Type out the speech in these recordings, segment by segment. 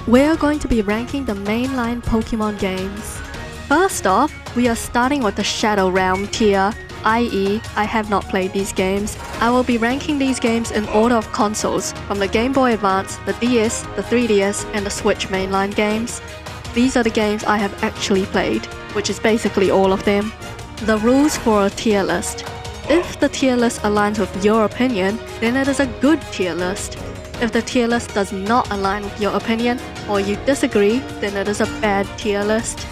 We're going to be ranking the mainline Pokemon games. First off, we are starting with the Shadow Realm tier, i.e. I have not played these games. I will be ranking these games in order of consoles, from the Game Boy Advance, the DS, the 3DS, and the Switch mainline games. These are the games I have actually played, which is basically all of them. The rules for a tier list. If the tier list aligns with your opinion, then it is a good tier list. If the tier list does not align with your opinion, or you disagree, then it is a bad tier list.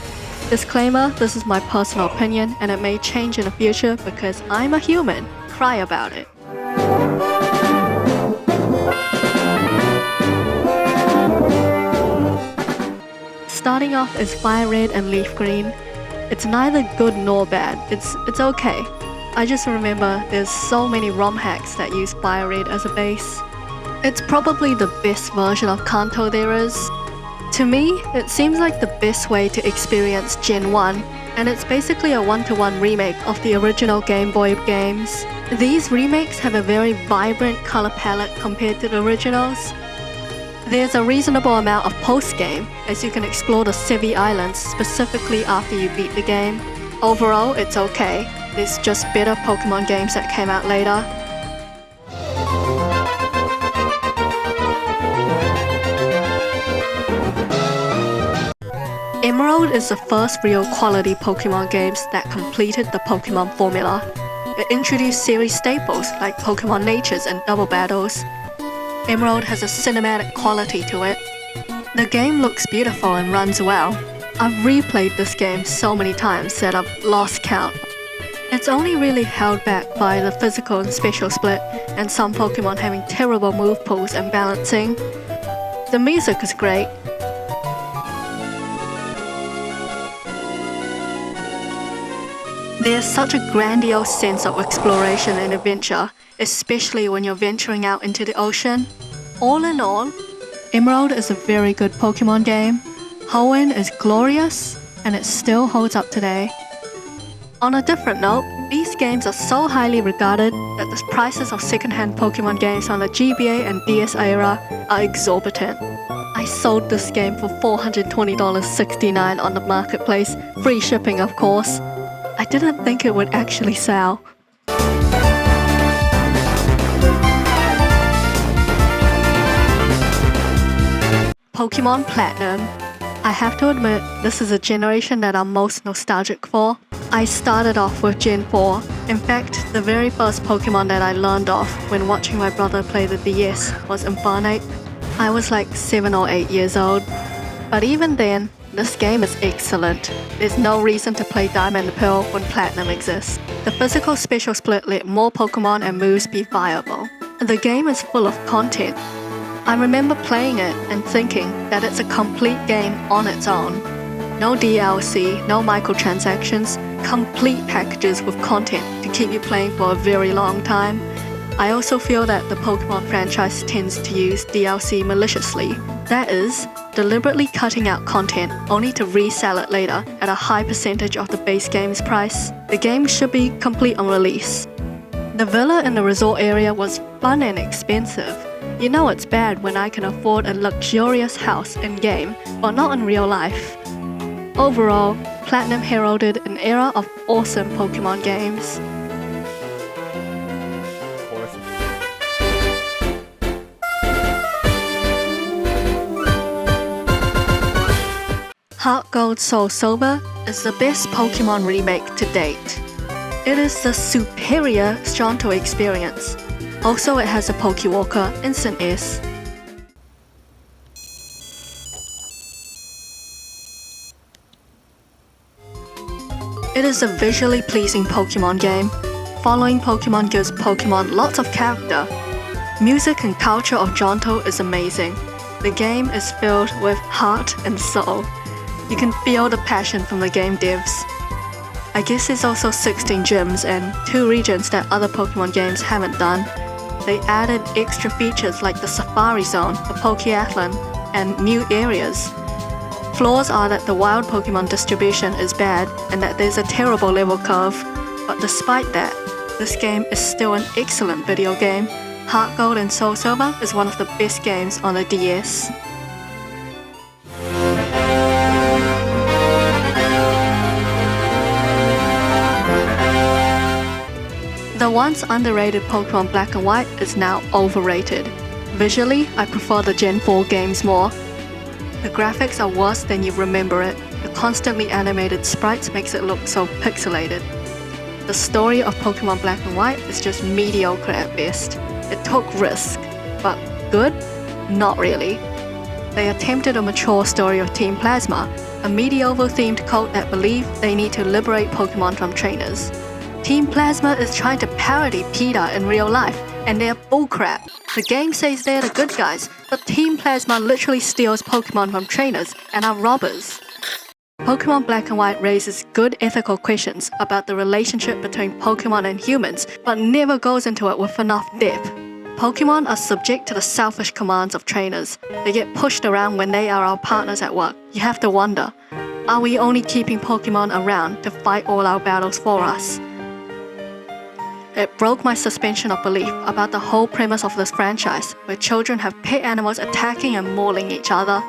Disclaimer, this is my personal opinion and it may change in the future because I'm a human. Cry about it. Starting off is FireRed and LeafGreen. It's neither good nor bad, it's okay. I just remember there's so many ROM hacks that use FireRed as a base. It's probably the best version of Kanto there is. To me, it seems like the best way to experience Gen 1, and it's basically a one-to-one remake of the original Game Boy games. These remakes have a very vibrant color palette compared to the originals. There's a reasonable amount of postgame, as you can explore the Sevi Islands specifically after you beat the game. Overall, it's okay. There's just better Pokemon games that came out later. Emerald is the first real quality Pokemon games that completed the Pokemon formula. It introduced series staples like Pokemon Natures and Double Battles. Emerald has a cinematic quality to it. The game looks beautiful and runs well. I've replayed this game so many times that I've lost count. It's only really held back by the physical and special split and some Pokemon having terrible move pools and balancing. The music is great. There's such a grandiose sense of exploration and adventure, especially when you're venturing out into the ocean. All in all, Emerald is a very good Pokemon game. Hoenn is glorious, and it still holds up today. On a different note, these games are so highly regarded that the prices of second-hand Pokemon games on the GBA and DS era are exorbitant. I sold this game for $420.69 on the marketplace, free shipping of course. I didn't think it would actually sell. Pokemon Platinum. I have to admit, this is a generation that I'm most nostalgic for. I started off with Gen 4. In fact, the very first Pokemon that I learned off when watching my brother play the DS was Infernape. I was like 7 or 8 years old. But even then, this game is excellent. There's no reason to play Diamond and Pearl when Platinum exists. The physical special split let more Pokemon and moves be viable. The game is full of content. I remember playing it and thinking that it's a complete game on its own. No DLC, no microtransactions, complete packages with content to keep you playing for a very long time. I also feel that the Pokemon franchise tends to use DLC maliciously. That is, deliberately cutting out content only to resell it later at a high percentage of the base game's price. The game should be complete on release. The villa in the resort area was fun and expensive. You know it's bad when I can afford a luxurious house in-game, but not in real life. Overall, Platinum heralded an era of awesome Pokemon games. Heart Gold Soul Silver is the best Pokemon remake to date. It is the superior Johto experience. Also, it has a Pokewalker Instant S. It is a visually pleasing Pokemon game. Following Pokemon gives Pokemon lots of character. Music and culture of Johto is amazing. The game is filled with heart and soul. You can feel the passion from the game devs. I guess there's also 16 gyms and 2 regions that other Pokemon games haven't done. They added extra features like the Safari Zone, the Pokeathlon, and new areas. Flaws are that the wild Pokemon distribution is bad and that there's a terrible level curve. But despite that, this game is still an excellent video game. Heart Gold and Soul Silver is one of the best games on the DS. The once underrated Pokemon Black and White is now overrated. Visually, I prefer the Gen 4 games more. The graphics are worse than you remember it. The constantly animated sprites makes it look so pixelated. The story of Pokemon Black and White is just mediocre at best. It took risk, but good? Not really. They attempted a mature story of Team Plasma, a medieval-themed cult that believe they need to liberate Pokemon from trainers. Team Plasma is trying to parody PETA in real life, and they're bullcrap. The game says they're the good guys, but Team Plasma literally steals Pokemon from trainers and are robbers. Pokemon Black and White raises good ethical questions about the relationship between Pokemon and humans, but never goes into it with enough depth. Pokemon are subject to the selfish commands of trainers. They get pushed around when they are our partners at work. You have to wonder, are we only keeping Pokemon around to fight all our battles for us? It broke my suspension of belief about the whole premise of this franchise, where children have pet animals attacking and mauling each other.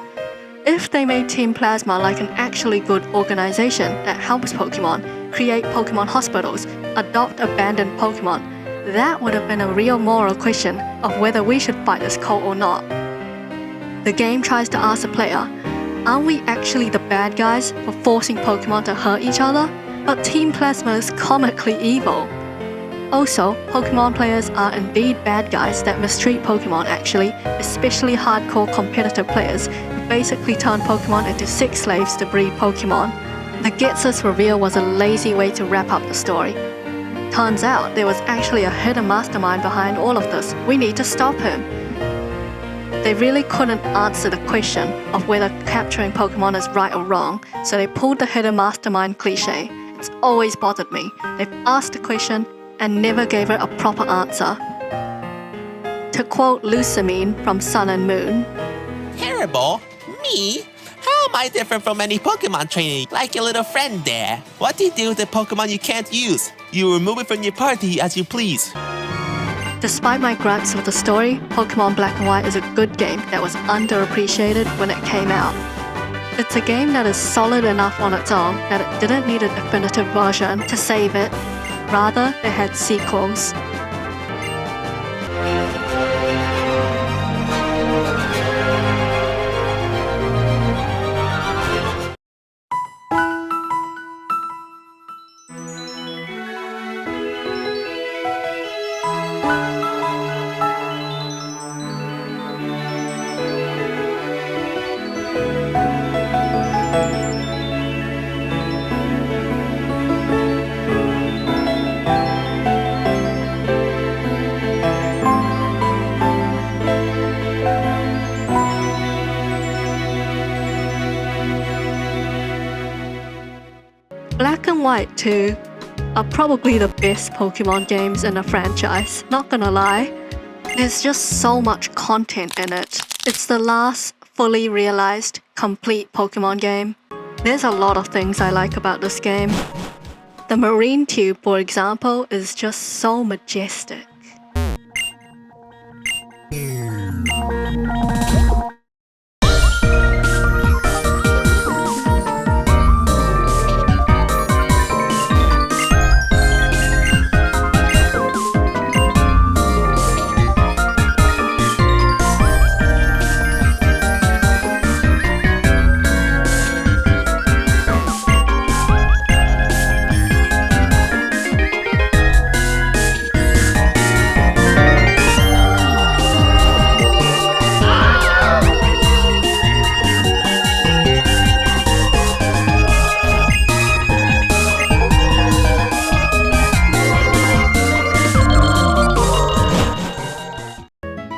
If they made Team Plasma like an actually good organization that helps Pokemon, create Pokemon hospitals, adopt abandoned Pokemon, that would have been a real moral question of whether we should fight this cult or not. The game tries to ask the player, aren't we actually the bad guys for forcing Pokemon to hurt each other? But Team Plasma is comically evil. Also, Pokemon players are indeed bad guys that mistreat Pokemon actually, especially hardcore competitive players who basically turn Pokemon into sex slaves to breed Pokemon. The Getsus reveal was a lazy way to wrap up the story. Turns out there was actually a hidden mastermind behind all of this. We need to stop him. They really couldn't answer the question of whether capturing Pokemon is right or wrong, so they pulled the hidden mastermind cliche. It's always bothered me. They've asked the question and never gave it a proper answer. To quote Lucamine from Sun and Moon, Terrible? Me? How am I different from any Pokemon trainer like your little friend there? What do you do with the Pokemon you can't use? You remove it from your party as you please. despite my gripes with the story, Pokemon Black and White is a good game that was underappreciated when it came out. It's a game that is solid enough on its own that it didn't need a definitive version to save it. Rather, it had sequels. Black and White 2 are probably the best Pokemon games in the franchise, not gonna lie. There's just so much content in it. It's the last fully realized, complete Pokemon game. There's a lot of things I like about this game. The Marine Tube, for example, is just so majestic.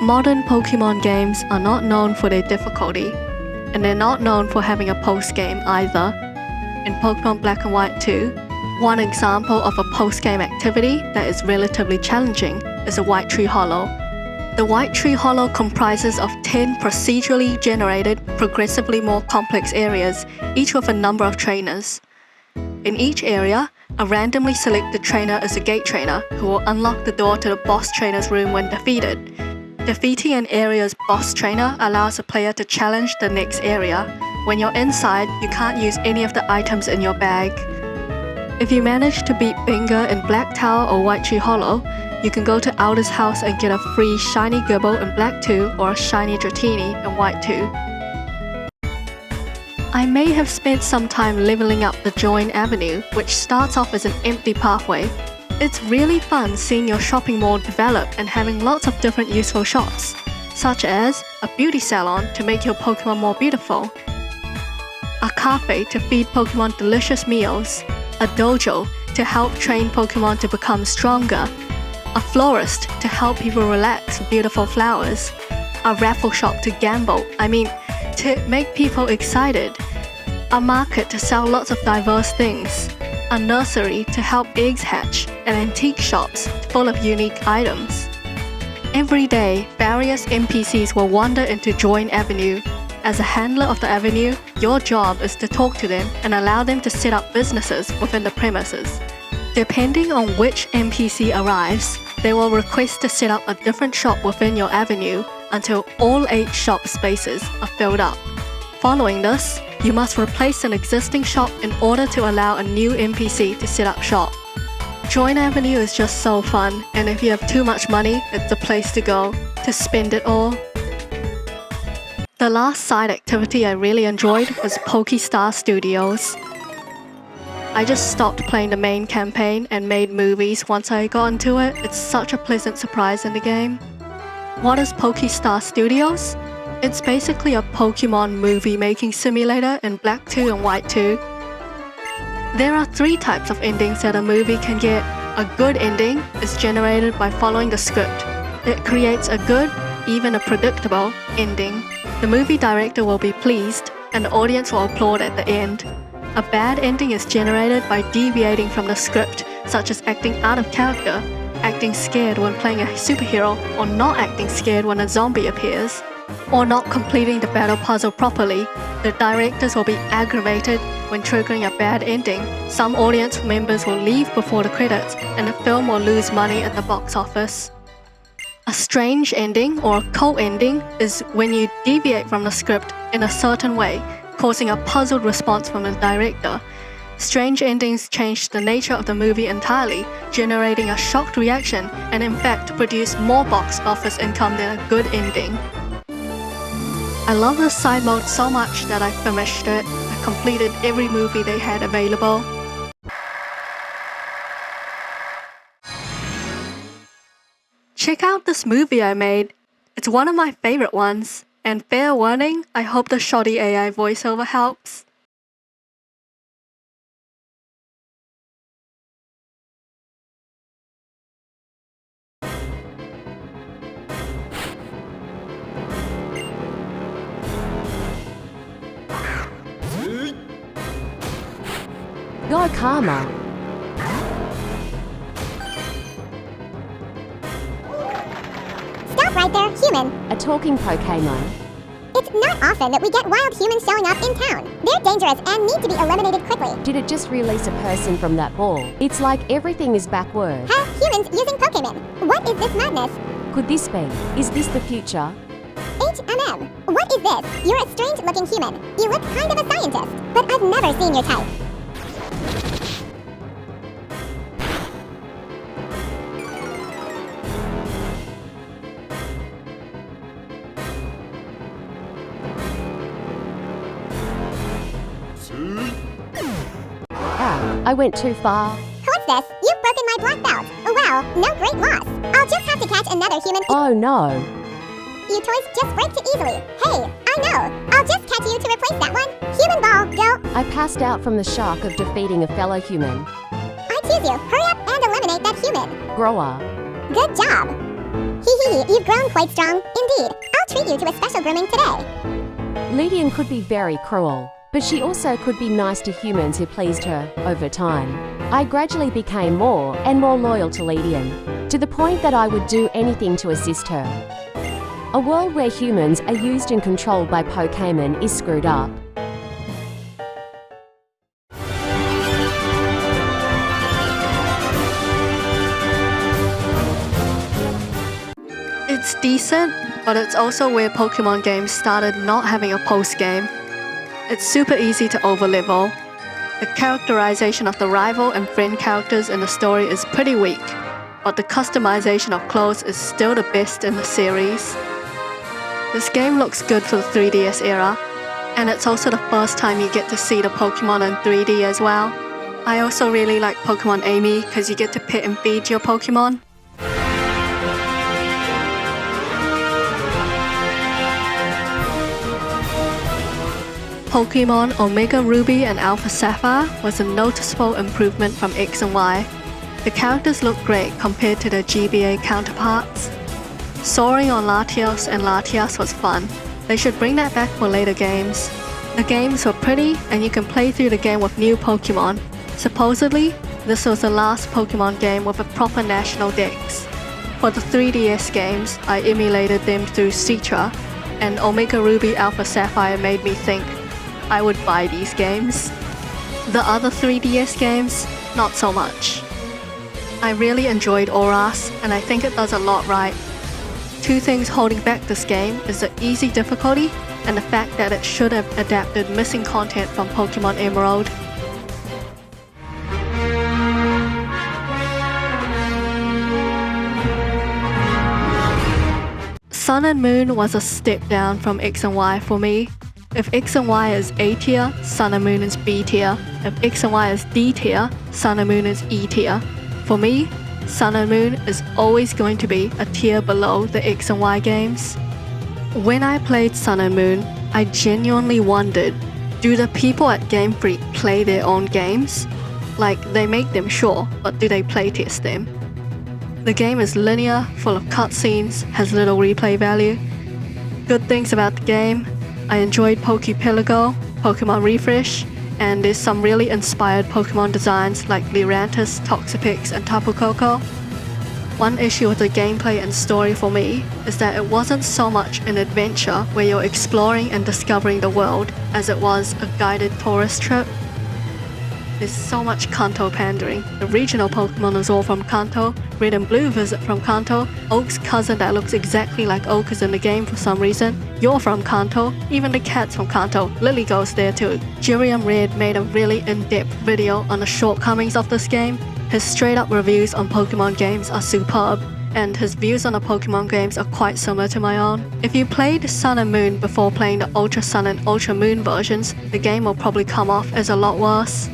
Modern Pokemon games are not known for their difficulty, and they're not known for having a post-game either. In Pokemon Black and White 2, one example of a post-game activity that is relatively challenging is a White Tree Hollow. The White Tree Hollow comprises of 10 procedurally generated, progressively more complex areas, each with a number of trainers. In each area, a randomly selected trainer is a gate trainer who will unlock the door to the boss trainer's room when defeated. Defeating an area's boss trainer allows a player to challenge the next area. When you're inside, you can't use any of the items in your bag. If you manage to beat Binga in Black Tower or White Tree Hollow, you can go to Alder's house and get a free shiny Gibble in Black 2 or a shiny Dratini in White 2. I may have spent some time leveling up the Join Avenue, which starts off as an empty pathway. It's really fun seeing your shopping mall develop and having lots of different useful shops, such as a beauty salon to make your Pokemon more beautiful, a cafe to feed Pokemon delicious meals, a dojo to help train Pokemon to become stronger, a florist to help people relax with beautiful flowers, a raffle shop to gamble, to make people excited, a market to sell lots of diverse things, a nursery to help eggs hatch, and antique shops full of unique items. Every day, various NPCs will wander into Join Avenue. As a handler of the avenue, your job is to talk to them and allow them to set up businesses within the premises. Depending on which NPC arrives, they will request to set up a different shop within your avenue until all 8 shop spaces are filled up. Following this, you must replace an existing shop in order to allow a new NPC to set up shop. Join Avenue is just so fun, and if you have too much money, it's the place to go to spend it all. The last side activity I really enjoyed was Pokestar Studios. I just stopped playing the main campaign and made movies once I got into it. It's such a pleasant surprise in the game. What is Pokestar Studios? It's basically a Pokemon movie making simulator in Black 2 and White 2. There are 3 types of endings that a movie can get. A good ending is generated by following the script. It creates a good, even a predictable, ending. The movie director will be pleased, and the audience will applaud at the end. A bad ending is generated by deviating from the script, such as acting out of character, acting scared when playing a superhero, or not acting scared when a zombie appears, or not completing the battle puzzle properly. The directors will be aggravated when triggering a bad ending. Some audience members will leave before the credits, and the film will lose money at the box office. A strange ending or a cold ending is when you deviate from the script in a certain way, causing a puzzled response from the director. Strange endings change the nature of the movie entirely, generating a shocked reaction and in fact produce more box office income than a good ending. I love this side mode so much that I finished it. I completed every movie they had available. Check out this movie I made. It's one of my favorite ones. And fair warning, I hope the shoddy AI voiceover helps. Go Karma. Stop right there, human. A talking Pokemon. It's not often that we get wild humans showing up in town. They're dangerous and need to be eliminated quickly. Did it just release a person from that ball? It's like everything is backward. Humans using Pokemon. What is this madness? Could this be? Is this the future? HMM. What is this? You're a strange-looking human. You look kind of a scientist, but I've never seen your type. I went too far. What's this? You've broken my black belt. Oh wow, no great loss. I'll just have to catch another human. Oh no. You toys just break too easily. Hey, I know. I'll just catch you to replace that one. Human ball, go. I passed out from the shock of defeating a fellow human. I choose you. Hurry up and eliminate that human. Grower. Good job. You've grown quite strong. Indeed. I'll treat you to a special grooming today. Lydian could be very cruel, but she also could be nice to humans who pleased her over time. I gradually became more and more loyal to Lydian, to the point that I would do anything to assist her. A world where humans are used and controlled by Pokemon is screwed up. It's decent, but it's also where Pokemon games started not having a post-game. It's super easy to overlevel. The characterization of the rival and friend characters in the story is pretty weak, but the customization of clothes is still the best in the series. This game looks good for the 3DS era, and it's also the first time you get to see the Pokemon in 3D as well. I also really like Pokemon Amy because you get to pet and feed your Pokemon. Pokemon Omega Ruby and Alpha Sapphire was a noticeable improvement from X and Y. The characters look great compared to their GBA counterparts. Soaring on Latios and Latias was fun. They should bring that back for later games. The games were pretty and you can play through the game with new Pokemon. Supposedly, this was the last Pokemon game with a proper national dex. For the 3DS games, I emulated them through Citra, and Omega Ruby Alpha Sapphire made me think I would buy these games. The other 3DS games, not so much. I really enjoyed Auras, and I think it does a lot right. Two things holding back this game is the easy difficulty and the fact that it should have adapted missing content from Pokemon Emerald. Sun and Moon was a step down from X and Y for me. If X and Y is A tier, Sun and Moon is B tier. If X and Y is D tier, Sun and Moon is E tier. For me, Sun and Moon is always going to be a tier below the X and Y games. When I played Sun and Moon, I genuinely wondered, do the people at Game Freak play their own games? Like, they make them, sure, but do they playtest them? The game is linear, full of cutscenes, has little replay value. Good things about the game, I enjoyed Pokepelago, Pokemon Refresh, and there's some really inspired Pokemon designs like Lurantis, Toxapex, and Tapu Koko. One issue with the gameplay and story for me is that it wasn't so much an adventure where you're exploring and discovering the world as it was a guided tourist trip. There's so much Kanto pandering. The regional Pokemon is all from Kanto, Red and Blue visit from Kanto, Oak's cousin that looks exactly like Oak is in the game for some reason, you're from Kanto, even the cat's from Kanto, Lily goes there too. GireumRed made a really in-depth video on the shortcomings of this game. His straight-up reviews on Pokemon games are superb, and his views on the Pokemon games are quite similar to my own. If you played Sun and Moon before playing the UltraSun and Ultra Moon versions, the game will probably come off as a lot worse.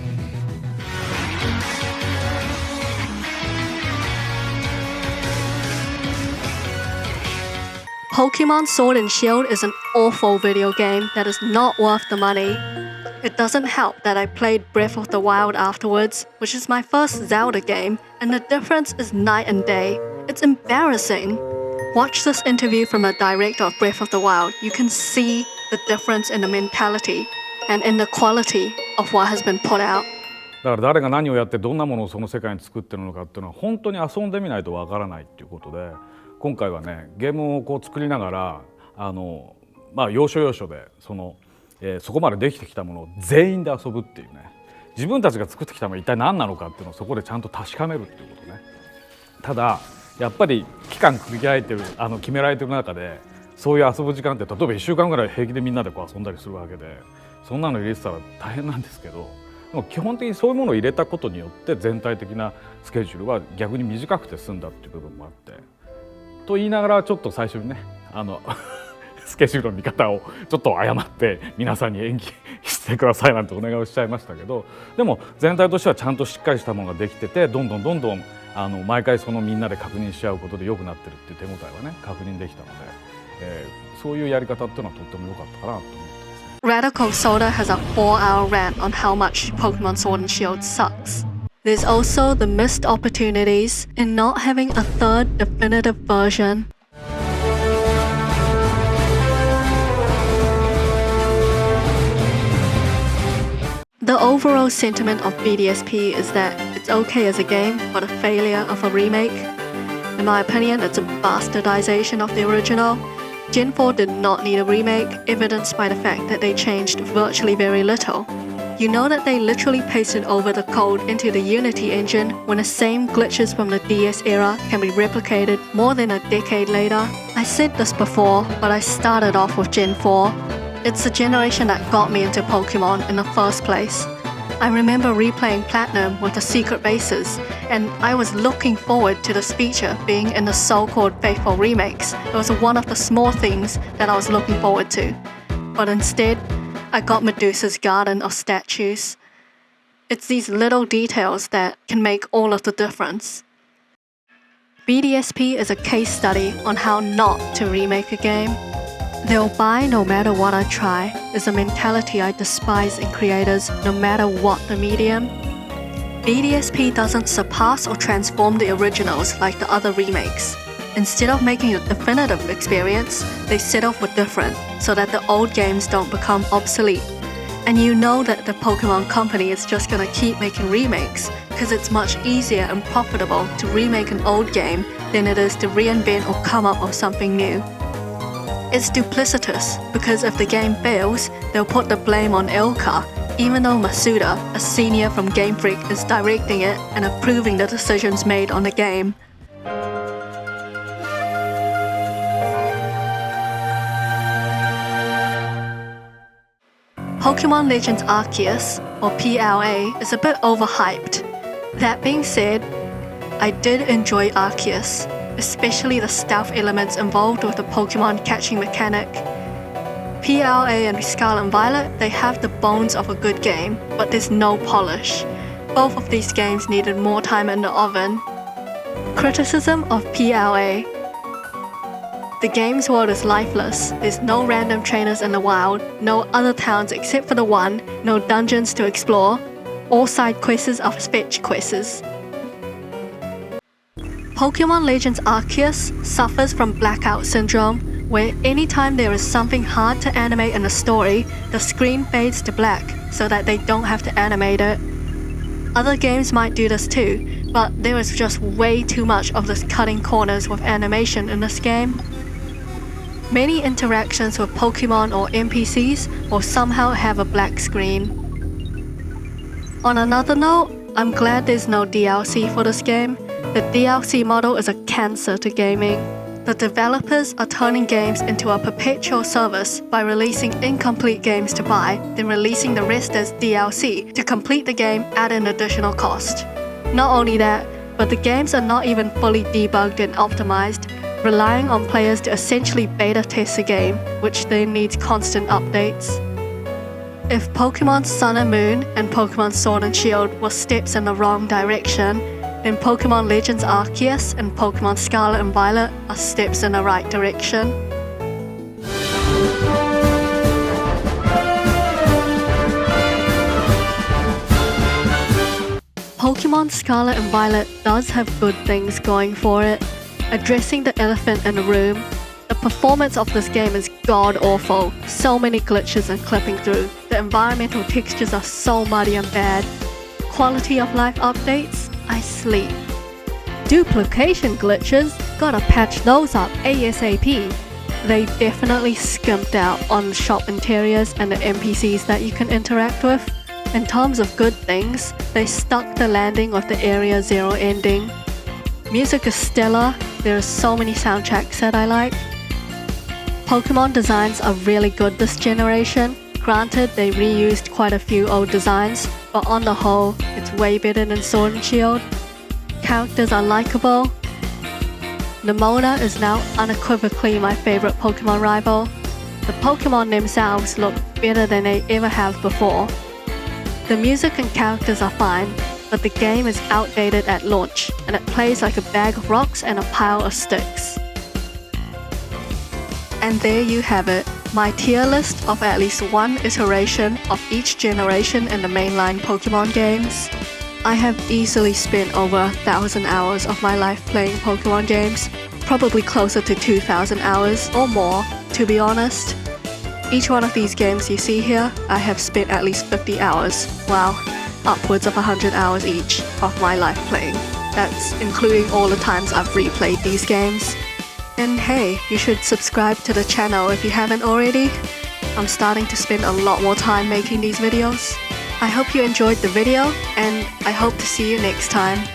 Pokemon Sword and Shield is an awful video game that is not worth the money. It doesn't help that I played Breath of the Wild afterwards, which is my first Zelda game, and the difference is night and day. It's embarrassing. Watch this interview from the director of Breath of the Wild. You can see the difference in the mentality and in the quality of what has been put out. だから誰が何をやってどんなものをその世界に作ってるのかっていうのは本当に遊んでみないとわからないっていうことで、今回はねゲームをこう作りながら要所要所でそこまでできてきたものを全員で遊ぶっていうね、自分たちが作ってきたものは一体何なのかっていうのをそこでちゃんと確かめるっていうことね。ただやっぱり期間区切られてる決められてる中でそういう遊ぶ時間って例えば1週間ぐらい平気でみんなでこう遊んだりするわけで、そんなの入れてたら大変なんですけど、でも基本的にそういうものを入れたことによって全体的なスケジュールは逆に短くて済んだっていう部分もあって、と言いながらちょっと最初にねスケジュールの見方をちょっと誤って皆さんに延期してくださいなんてお願いをしちゃいましたけど、でも全体としてはちゃんとしっかりしたものができてて、どんどん毎回みんなで確認し合うことで良くなってるっていう手応えはね確認できたので、そういうやり方っていうのはとっても良かったかなと思ってますね。Radical Soda has a 4-hour rant on how much Pokemon Sword and Shield sucks. There's also the missed opportunities in not having a third definitive version. The overall sentiment of BDSP is that it's okay as a game, but a failure of a remake. In my opinion, it's a bastardization of the original. Gen 4 did not need a remake, evidenced by the fact that they changed virtually very little. You know that they literally pasted over the code into the Unity engine when the same glitches from the DS era can be replicated more than a decade later. I said this before, but I started off with Gen 4. It's the generation that got me into Pokemon in the first place. I remember replaying Platinum with the secret bases, and I was looking forward to this feature being in the so-called faithful remakes. It was one of the small things that I was looking forward to. But instead, I got Medusa's garden of statues. It's these little details that can make all of the difference. BDSP is a case study on how not to remake a game. They'll buy no matter what I try is a mentality I despise in creators no matter what the medium. BDSP doesn't surpass or transform the originals like the other remakes. Instead of making a definitive experience, they settle for different so that the old games don't become obsolete. And you know that the Pokemon company is just gonna keep making remakes because it's much easier and profitable to remake an old game than it is to reinvent or come up with something new. It's duplicitous because if the game fails, they'll put the blame on Ilka, even though Masuda, a senior from Game Freak, is directing it and approving the decisions made on the game. Pokemon Legends Arceus, or PLA, is a bit overhyped. That being said, I did enjoy Arceus, especially the stealth elements involved with the Pokemon catching mechanic. PLA and Scarlet and Violet, they have the bones of a good game, but there's no polish. Both of these games needed more time in the oven. Criticism of PLA. The game's world is lifeless. There's no random trainers in the wild, no other towns except for the one, no dungeons to explore. All side quests are fetch quests. Pokemon Legends Arceus suffers from blackout syndrome, where anytime there is something hard to animate in a story, the screen fades to black so that they don't have to animate it. Other games might do this too, but there is just way too much of this cutting corners with animation in this game. Many interactions with Pokemon or NPCs will somehow have a black screen. On another note, I'm glad there's no DLC for this game. The DLC model is a cancer to gaming. The developers are turning games into a perpetual service by releasing incomplete games to buy, then releasing the rest as DLC to complete the game at an additional cost. Not only that, but the games are not even fully debugged and optimized, relying on players to essentially beta test the game, which then needs constant updates. If Pokemon Sun and Moon and Pokemon Sword and Shield were steps in the wrong direction, then Pokemon Legends Arceus and Pokemon Scarlet and Violet are steps in the right direction. Pokemon Scarlet and Violet does have good things going for it. Addressing the elephant in the room, the performance of this game is god-awful. So many glitches and clipping through. The environmental textures are so muddy and bad. Quality of life updates? I sleep. Duplication glitches? Gotta patch those up ASAP. They definitely skimped out on the shop interiors and the NPCs that you can interact with. In terms of good things, they stuck the landing with the Area 0 ending. Music is stellar, there are so many soundtracks that I like. Pokemon designs are really good this generation. Granted, they reused quite a few old designs, but on the whole, it's way better than Sword and Shield. Characters are likable. Nemona is now unequivocally my favorite Pokemon rival. The Pokemon themselves look better than they ever have before. The music and characters are fine, but the game is outdated at launch, and it plays like a bag of rocks and a pile of sticks. And there you have it, my tier list of at least one iteration of each generation in the mainline Pokemon games. I have easily spent over 1,000 hours of my life playing Pokemon games, probably closer to 2,000 hours or more, to be honest. Each one of these games you see here, I have spent at least 50 hours, wow, upwards of 100 hours each of my life playing. That's including all the times I've replayed these games. And hey, you should subscribe to the channel if you haven't already. I'm starting to spend a lot more time making these videos. I hope you enjoyed the video, and I hope to see you next time.